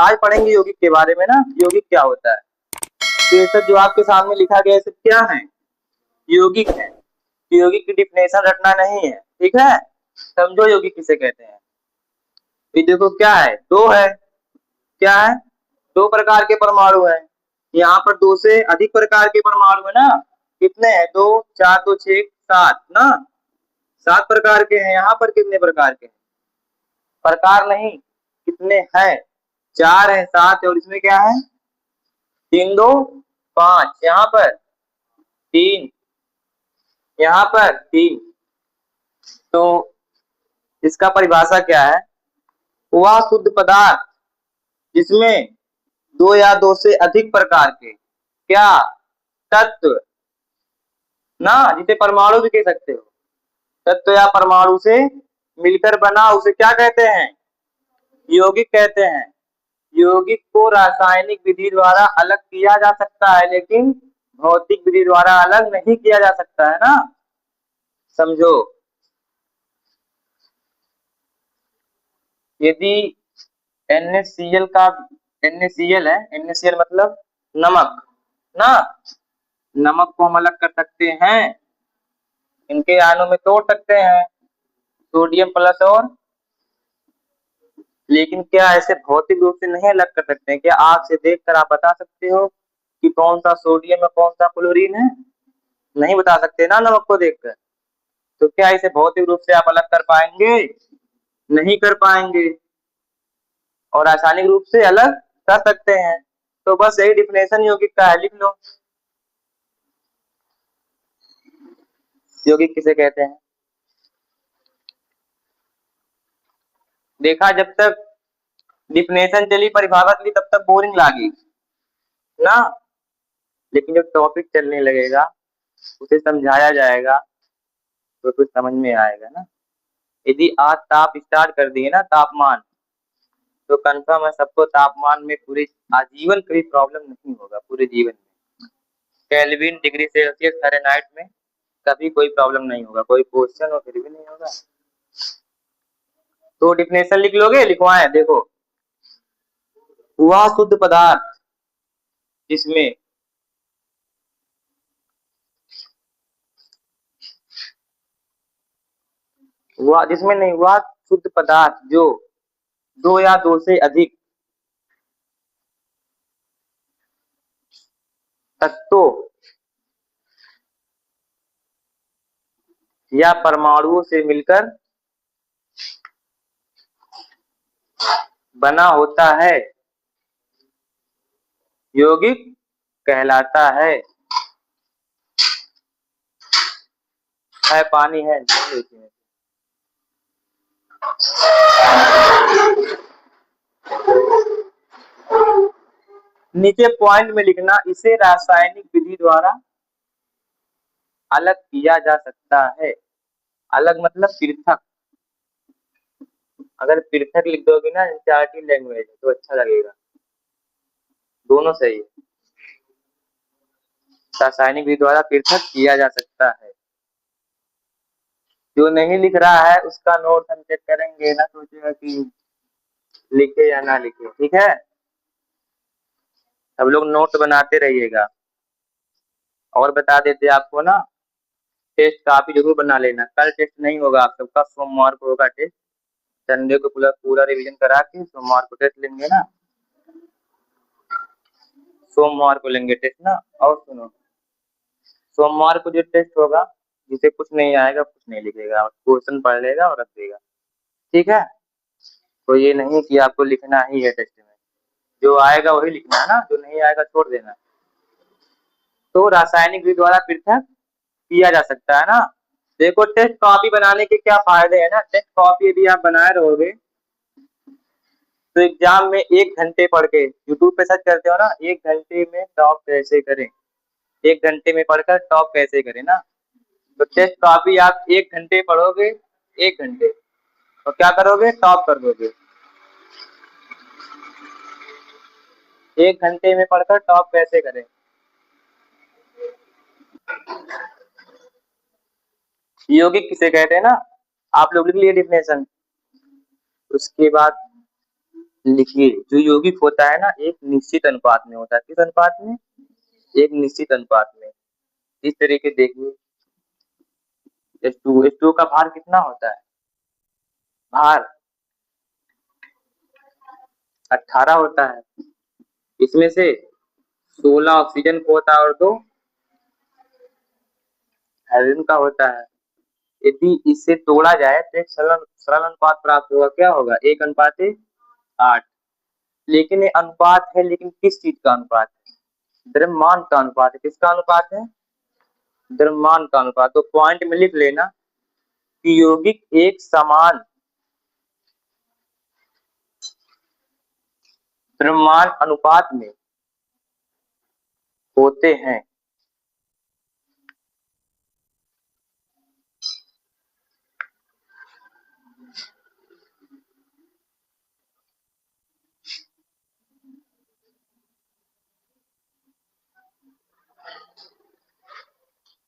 आज पढ़ेंगे यौगिक के बारे में ना, यौगिक क्या होता है। तो ये सब जो आपके सामने लिखा गया है सब क्या है, यौगिक है। यौगिक की डिफिनेशन रटना नहीं है, ठीक है। समझो यौगिक किसे कहते हैं। ये देखो क्या है, दो है, क्या है, दो प्रकार के परमाणु है। यहाँ पर दो से अधिक प्रकार के परमाणु है ना। कितने हैं, दो, चार, दो, छह, सात ना। सात प्रकार के हैं। यहाँ पर कितने प्रकार के हैं, प्रकार नहीं, कितने हैं, चार है, सात है, और इसमें क्या है, तीन दो पांच, यहाँ पर तीन, यहाँ पर तीन। तो इसका परिभाषा क्या है, वह शुद्ध पदार्थ जिसमें दो या दो से अधिक प्रकार के क्या तत्व ना, जिसे परमाणु भी कह सकते हो, तत्व या परमाणु से मिलकर बना, उसे क्या कहते हैं, यौगिक कहते हैं। यौगिक को रासायनिक विधि द्वारा अलग किया जा सकता है, लेकिन भौतिक विधि द्वारा अलग नहीं किया जा सकता है ना, समझो। यदि NaCl का, NaCl है, NaCl मतलब नमक ना, नमक को हम अलग कर सकते हैं, इनके आयनों में तोड़ सकते हैं, सोडियम प्लस और, लेकिन क्या ऐसे भौतिक रूप से नहीं अलग कर सकते हैं। क्या आग से देखकर आप बता सकते हो कि कौन सा सोडियम है कौन सा क्लोरीन है, नहीं बता सकते ना नमक को देखकर। तो क्या इसे भौतिक रूप से आप अलग कर पाएंगे, नहीं कर पाएंगे, और रासायनिक रूप से अलग कर सकते हैं। तो बस यही डिफिनेशन यौगिक का है, लिख लो। यौगिक किसे कहते हैं, देखा, जब तक डिफिनेशन चली, परिभाषा चली, तब तक बोरिंग लगी ना, लेकिन जब टॉपिक चलने लगेगा, उसे समझाया जाएगा, तो कुछ समझ में आएगा ना। यदि आज ताप स्टार्ट कर दिए ना, तापमान, तो कंफर्म है सबको तापमान में पूरे आजीवन कभी प्रॉब्लम नहीं होगा, पूरे जीवन में। केल्विन, डिग्री सेल्सियस, फ़ारेनहाइट में कभी कोई प्रॉब्लम नहीं होगा, कोई क्वेश्चन हो फिर भी नहीं होगा। तो डिफिनेशन लिख लोगे, लिखवाएं, देखो, वह शुद्ध पदार्थ जिसमें वह, जिसमें नहीं, वह शुद्ध पदार्थ जो दो या दो से अधिक तत्वों या परमाणुओं से मिलकर बना होता है, यौगिक कहलाता है। पानी है, नीचे पॉइंट में लिखना, इसे रासायनिक विधि द्वारा अलग किया जा सकता है। अलग मतलब पृथक, अगर पृथक लिख दोगे ना एनसीईआरटी लैंग्वेज तो अच्छा लगेगा, दोनों सही है। रासायनिक विधि द्वारा पृथक किया जा सकता है। जो नहीं लिख रहा है उसका नोट हम चेक करेंगे ना, सोचेगा कि लिखे या ना लिखे, ठीक है। सब लोग नोट बनाते रहिएगा। और बता देते आपको ना, टेस्ट काफी जरूर बना लेना, कल टेस्ट नहीं होगा आप सबका, सोमवार को होगा टेस्ट। संडे को पूरा पूरा रिवीजन करा के सोमवार को टेस्ट लेंगे ना, सोमवार को लेंगे टेस्ट ना। और सुनो, सोमवार को जो टेस्ट होगा, जिसे कुछ नहीं आएगा कुछ नहीं लिखेगा, क्वेश्चन पढ़ लेगा और रख देगा, ठीक है। तो ये नहीं कि आपको लिखना ही है टेस्ट में, जो आएगा वही लिखना है ना, जो नहीं आएगा छोड़ देना। तो रासायनिक विधि द्वारा पृथक किया जा सकता है ना। देखो, टेस्ट कॉपी बनाने के क्या फायदे हैं ना, टेस्ट कॉपी यदि आप बनाए रहोगे तो एग्जाम में 1 घंटे पढ़ के, यूट्यूब पे सर्च करते हो ना, 1 घंटे में टॉप कैसे करें, 1 घंटे में पढ़कर टॉप कैसे करें ना। तो टेस्ट कॉपी आप 1 घंटे पढ़ोगे, 1 घंटे, तो क्या करोगे, टॉप कर दोगे। 1 घंटे में पढ़कर टॉप कैसे करें। यौगिक किसे कहते हैं ना, आप लोग लिख लिए डिफिनेशन। उसके बाद लिखिए, जो यौगिक होता है ना एक निश्चित अनुपात में होता है। किस अनुपात में? एक निश्चित अनुपात में। इस तरीके देखिए, H2O का भार कितना होता है? भार 18 होता है। इसमें से 16 ऑक्सीजन को होता है और 2 हाइड्रोजन का होता है। यदि इससे तोड़ा जाए तो एक सरल सरल अनुपात प्राप्त होगा। क्या होगा? 1:8। लेकिन ये अनुपात है, लेकिन किस चीज का अनुपात है? द्रव्यमान का अनुपात है। किसका अनुपात है? द्रव्यमान का अनुपात। तो पॉइंट में लिख लेना कि यौगिक एक समान द्रव्यमान अनुपात में होते हैं।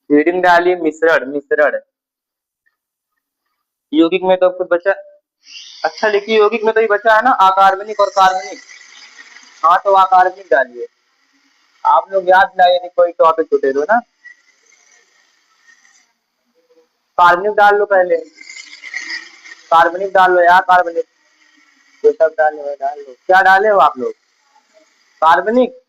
रीडिंग डालिए मिश्रण। मिश्रण यौगिक में तो कुछ बचा। अच्छा लिखिए, यौगिक में तो ये बचा है ना अकार्बनिक और कार्बनिक। हाँ तो अकार्बनिक डालिए। आप लोग याद दिलाइए, नहीं कोई टॉपिक छूटे दो ना। कार्बनिक डाल लो पहले। कार्बनिक डाल लो यार, कार्बनिक। ये सब डाल लो। क्या डाले हो आप लोग? कार्बनिक।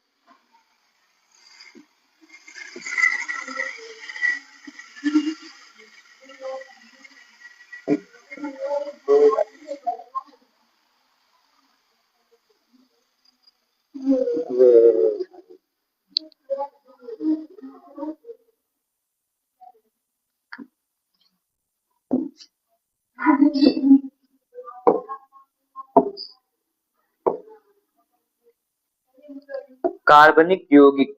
कार्बनिक यौगिक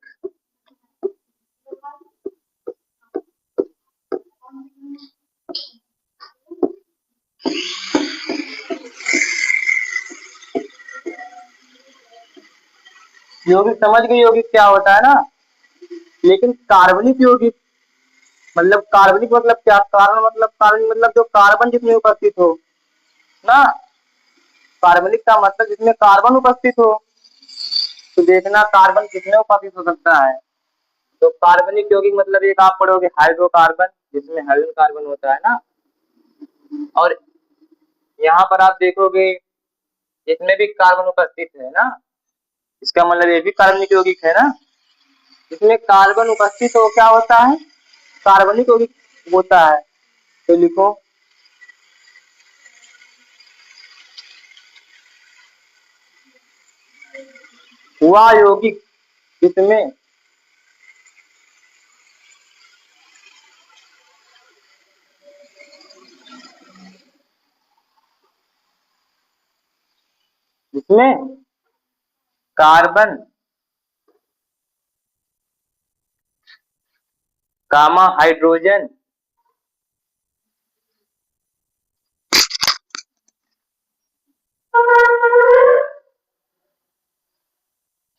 यौगिक समझ गए यौगिक क्या होता है ना। लेकिन कार्बनिक यौगिक मतलब कार्बनिक मतलब क्या? कार्बन मतलब कार्बनिक मतलब जो कार्बन जिसमें उपस्थित हो ना। कार्बनिक का मतलब जिसमें कार्बन उपस्थित हो। तो देखना कार्बन कितने उपस्थित हो सकता है। तो कार्बनिक यौगिक मतलब एक आप पढ़ोगे हाइड्रोकार्बन, जिसमें हाइड्रोजन कार्बन होता है ना। और यहाँ पर आप देखोगे इसमें भी कार्बन उपस्थित है ना। इसका मतलब ये भी कार्बनिक यौगिक है ना। इसमें कार्बन उपस्थित हो क्या होता है? कार्बनिक यौगिक होता है। तो लिखो वह यौगिक जिसमें जिसमें कार्बन गामा हाइड्रोजन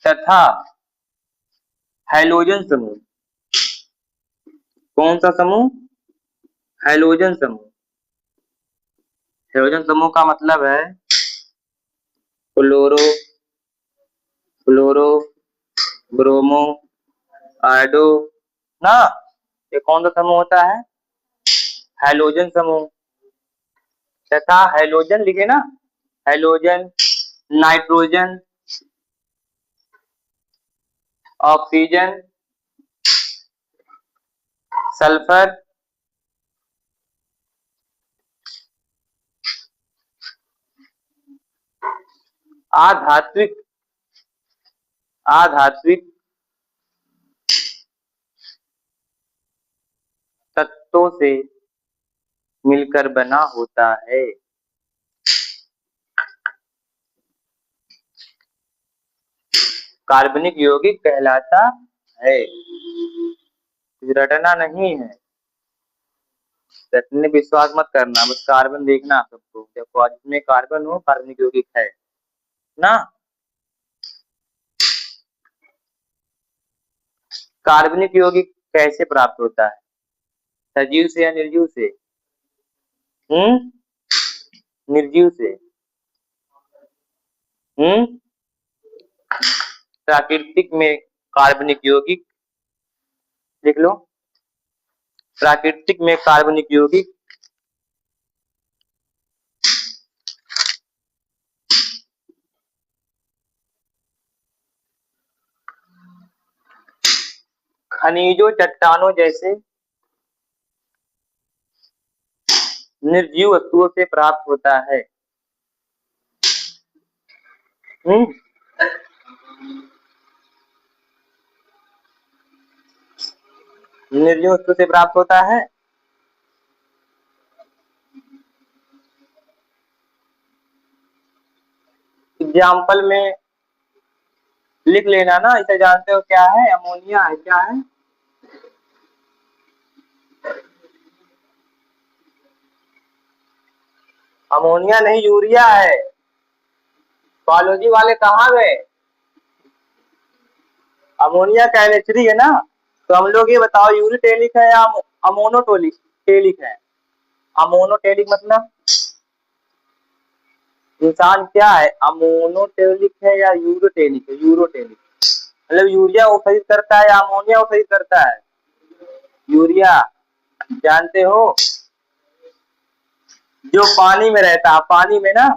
तथा हैलोजन समूह। कौन सा समूह? हैलोजन समूह। हैलोजन समूह का मतलब है फ्लोरो, फ्लोरो, ब्रोमो, आयोडो ना। ये कौन सा समूह होता है? हैलोजन समूह। तथा हैलोजन लिखे ना। हैलोजन, नाइट्रोजन, ऑक्सीजन, सल्फर, आधात्विक आधात्विक तत्वों से मिलकर बना होता है। कार्बनिक यौगिक कहलाता है। रटना नहीं है। रटने विश्वास मत करना, बस कार्बन देखना सबको। देखो जिसमें कार्बन हो कार्बनिक यौगिक है ना। कार्बनिक यौगिक कैसे प्राप्त होता है? सजीव से या निर्जीव से? निर्जीव से। हम्म प्राकृतिक में कार्बनिक यौगिक लिख लो। प्राकृतिक में कार्बनिक यौगिक, खनिजों चट्टानों जैसे निर्जीव वस्तुओं से प्राप्त होता है। हम्म निर्जीव वस्तु से प्राप्त होता है। एग्जाम्पल में लिख लेना ना, इसे जानते हो क्या है? अमोनिया है। क्या है? अमोनिया नहीं, यूरिया है। बायोलॉजी वाले कहाँ गए? अमोनिया का NH3 है ना। तो हम लोग ये बताओ, यूरिटेलिक है या अमोनोटोलिक टेलिक है? अमोनोटेलिक मतलब इंसान क्या है? अमोनोटेलिक है या यूरोटेलिक है? यूरोटेलिक मतलब यूरिया उत्सर्जित करता है या अमोनिया उत्सर्जित करता है? यूरिया। जानते हो जो पानी में रहता है, पानी में ना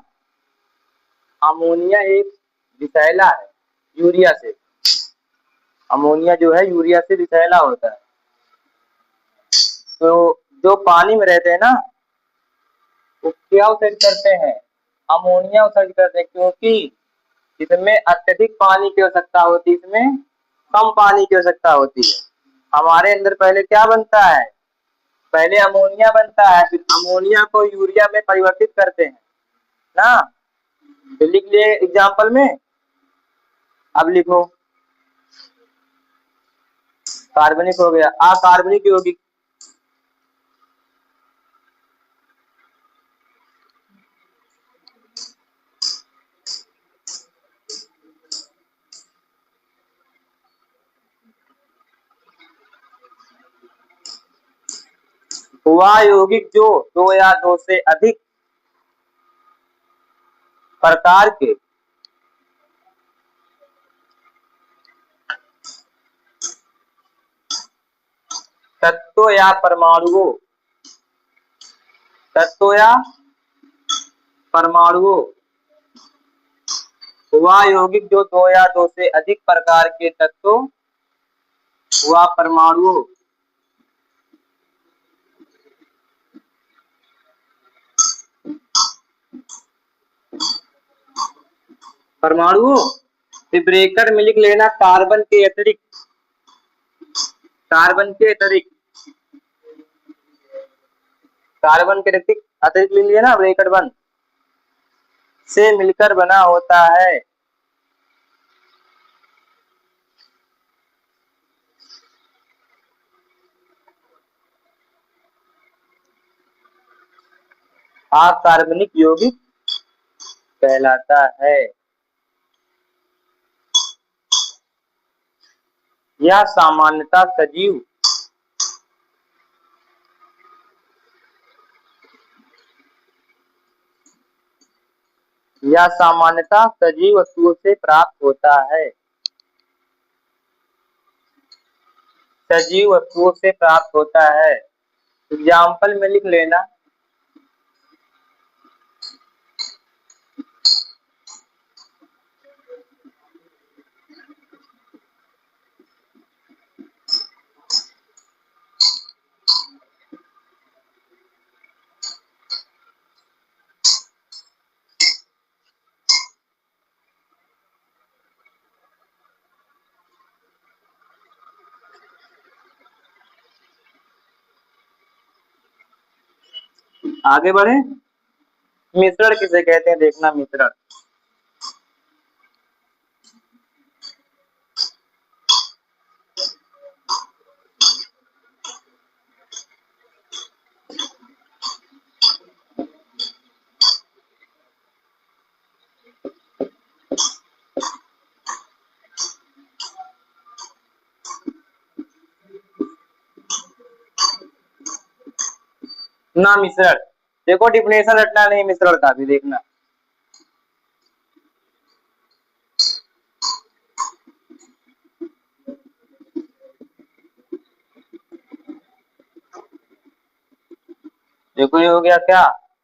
अमोनिया एक विषैला है यूरिया से। अमोनिया जो है यूरिया से विषैला होता है। तो जो पानी में रहते हैं ना वो क्या उत्सर्जित करते हैं? अमोनिया उत्सर्जित करते हैं, क्योंकि इसमें अत्यधिक पानी की आवश्यकता होती है, इसमें कम पानी की आवश्यकता होती है। हमारे अंदर पहले क्या बनता है? पहले अमोनिया बनता है, फिर अमोनिया को यूरिया में परिवर्तित करते हैं ना। तो लिख लिए एग्जाम्पल में। अब लिखो, कार्बनिक हो गया, अकार्बनिक यौगिक। वह यौगिक जो दो या दो से अधिक प्रकार के तत्वों या परमाणुओं वह यौगिक जो दो या दो से अधिक प्रकार के तत्वों व परमाणुओं ब्रेकर में लिख लेना, कार्बन के अतिरिक्त अतिरिक्त लिख लिया ना, ब्रेकर वन से मिलकर बना होता है। अकार्बनिक यौगिक कहलाता है। यह सामान्यतः सजीव वस्तुओं से प्राप्त होता है। सजीव वस्तुओं से प्राप्त होता है। एग्जाम्पल में लिख लेना, आगे बढ़े। मिश्रण किसे कहते हैं देखना, मिश्रण। ना मिश्रण, देखो डिफिनेशन रटना नहीं मिश्रण का भी देखना। देखो ये हो गया क्या,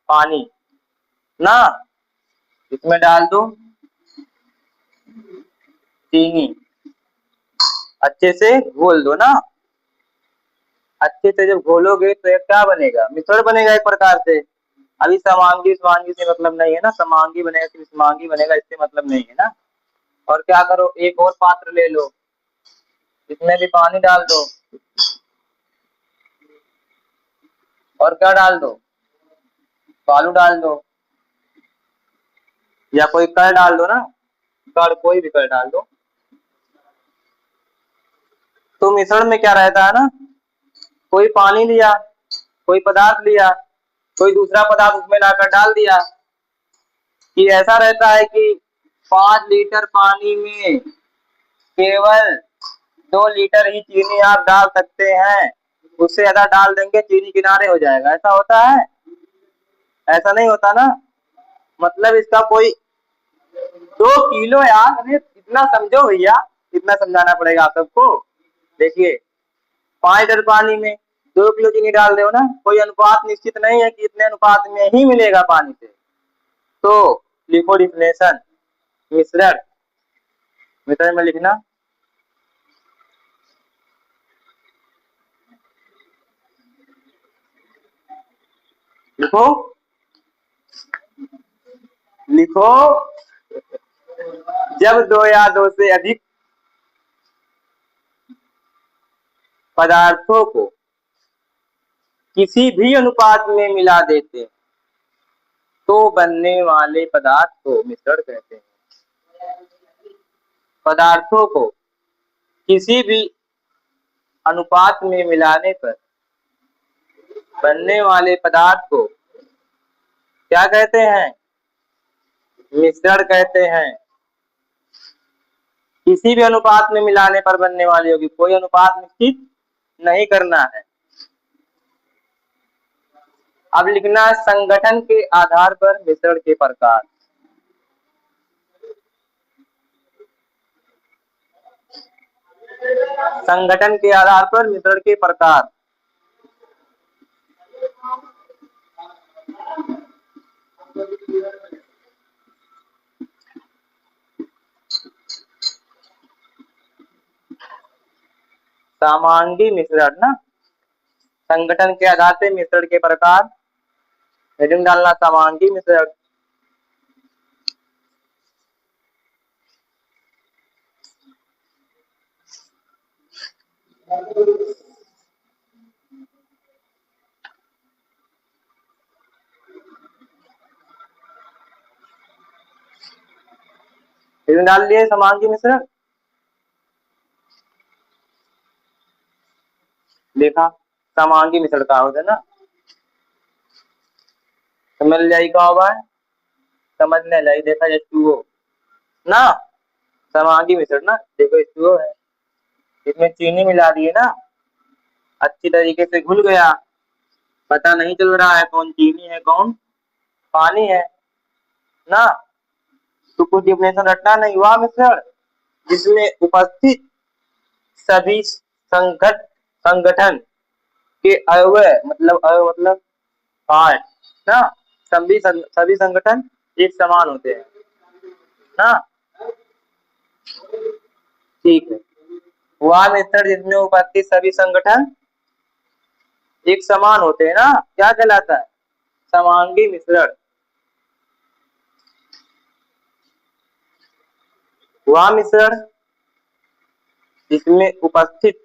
पानी ना, इसमें डाल दो चीनी, अच्छे से घोल दो ना। अच्छे से जब घोलोगे तो एक क्या बनेगा, मिश्रण बनेगा एक प्रकार से। अभी समांगी समांगी से मतलब नहीं है ना, समांगी बनेगा फिर समांगी बनेगा, इससे मतलब नहीं है ना। और क्या करो, एक और पात्र ले लो, इसमें भी पानी डाल दो, और क्या डाल दो, बालू डाल दो, या कोई कर डाल दो ना, कर कोई भी कर डाल दो। तो मिश्रण में क्या रहता है ना, कोई पानी लिया, कोई पदार्थ लिया, कोई दूसरा पदार्थ उसमें लाकर डाल दिया, कि ऐसा रहता है कि 5 लीटर पानी में केवल 2 लीटर ही चीनी आप डाल सकते हैं, उससे ज्यादा डाल देंगे चीनी किनारे हो जाएगा, ऐसा होता है? ऐसा नहीं होता ना। मतलब इसका कोई 2 किलो, यार अरे इतना समझो भैया, इतना समझाना पड़ेगा आप सबको। देखिए 5 लीटर पानी में 2 किलो चीनी डाल दो ना, कोई अनुपात निश्चित नहीं है कि इतने अनुपात में ही मिलेगा पानी से। तो लिखो डिफिनेशन, मिश्रण, मिश्रण में लिखना, लिखो लिखो, जब दो या दो से अधिक पदार्थों को किसी भी अनुपात में मिला देते हैं तो बनने वाले पदार्थ को मिश्रण कहते हैं। पदार्थों को किसी भी अनुपात में मिलाने पर बनने वाले पदार्थ को क्या कहते हैं, मिश्रण कहते हैं। किसी भी अनुपात में मिलाने पर बनने वाली होगी, कोई अनुपात निश्चित नहीं करना है। अब लिखना है संगठन के आधार पर मिश्रण के प्रकार। संगठन के आधार पर मिश्रण के प्रकार। समांगी मिश्रण ना, संगठन के आधार से मिश्रण के प्रकार, हेडिंग डालना समांगी मिश्रण। हेडिंग डाल लिए समांगी मिश्रण, देखा समांगी मिश्रण का होता है ना, समझ जाई का होगा, समझने लाई, देखा H2O ना, समांगी मिश्रण ना, देखो H2O है, इसमें चीनी मिला दी है ना, अच्छी तरीके से घुल गया, पता नहीं चल रहा है कौन चीनी है कौन पानी है ना। तो कुछ डिफिनेशन रटना नहीं हुआ, मिश्रण जिसमें उपस्थित सभी संगठन के अवयव, मतलब अवयव मतलब पार्ट ना, सभी संगठन एक समान होते हैं ना, ठीक है। वह मिश्रण जिसमें उपस्थित सभी संगठन एक समान होते हैं ना, क्या कहलाता है, समांगी मिश्रण। वह मिश्रण जिसमें उपस्थित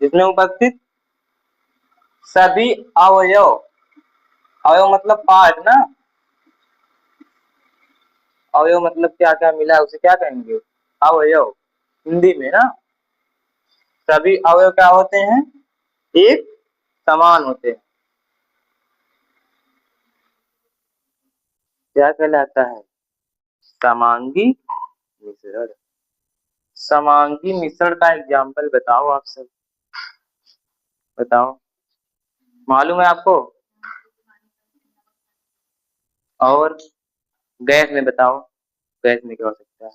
जिसमें उपस्थित सभी अवयव, अवयव मतलब पार्ट ना, अवयव मतलब क्या क्या मिला है उसे क्या कहेंगे, अवयव हिंदी में ना। सभी अवयव क्या होते हैं, एक समान होते हैं, क्या कहलाता है, समांगी मिश्रण। समांगी मिश्रण का एग्जाम्पल बताओ आप सब। बताओ, मालूम है आपको? और गैस में बताओ, गैस में क्या हो सकता है?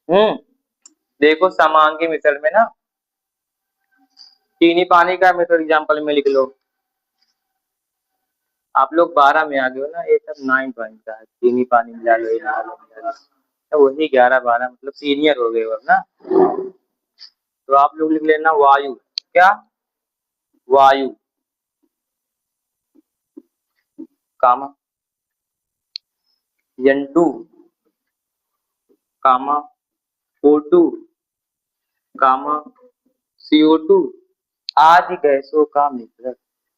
हम्म देखो, समांगी मिश्रण में ना, चीनी पानी का मेथड एग्जांपल में लिख लो। आप लोग 12 में आ गए हो ना, ये सब 9 पॉइंट का है। चीनी पानी मिला लो, ये मिला लो, मिला लो, तो वही 11 12 मतलब सीनियर हो गए हो अब ना। तो आप लोग लिख लेना वायु। क्या? वायु, कामा N2, कामा O2, कामा CO2 आदि गैसों का मिश्रण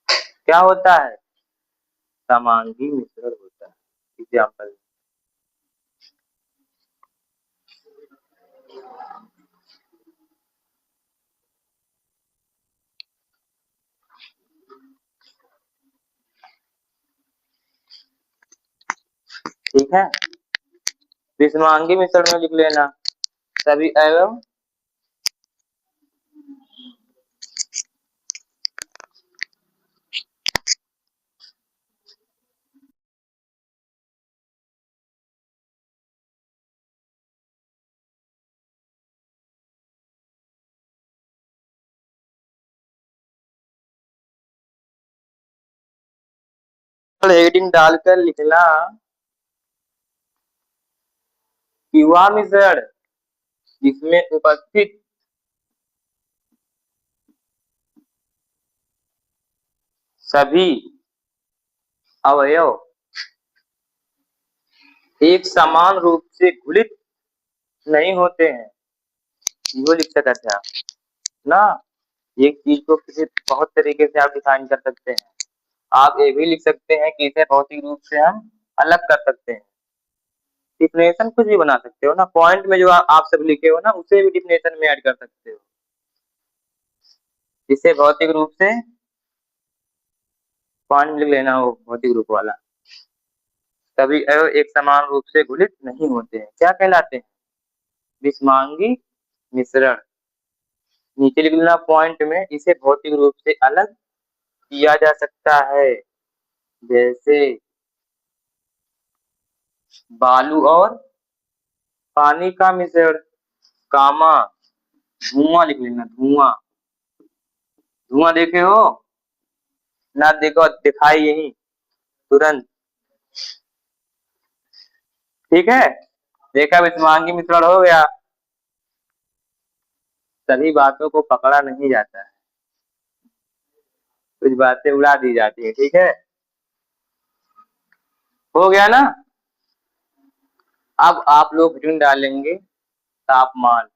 क्या होता है? समांगी मिश्रण होता है। एग्जाम्पल, ठीक है। विषमांगी मिश्रण में लिख लेना सभी एवं हेडिंग डालकर लिखना कि वह मिश्रण जिसमें उपस्थित सभी अवयव एक समान रूप से घुलित नहीं होते हैं, यो लिख सकते हैं आप ना। एक चीज को किसी बहुत तरीके से आप डिफाइन कर सकते हैं। आप ये भी लिख सकते हैं कि इसे भौतिक रूप से हम अलग कर सकते हैं। डिफिनेशन कुछ भी बना सकते हो ना, पॉइंट में जो आप सब लिखे हो ना, उसे भी डिफिनेशन में ऐड कर सकते हो। इसे भौतिक रूप से पॉइंट में लिख लेना हो, भौतिक रूप वाला। सभी अवयव एक समान रूप से घुलित नहीं होते हैं, क्या कहलाते हैं? विषमांगी मिश्रण। नीचे लिख लेना पॉइंट में, इसे भौतिक रूप से अलग किया जा सकता है, जैसे बालू और पानी का मिश्रण, कामा धुआं लिख लेना, धुआं। धुआं देखे हो ना? देखो, दिखाई यही तुरंत, ठीक है। देखा, विषमांगी मिश्रण हो गया। सभी बातों को पकड़ा नहीं जाता है, कुछ बातें उड़ा दी जाती है, ठीक है। हो गया ना? अब आप लोग ऋण डालेंगे तापमान।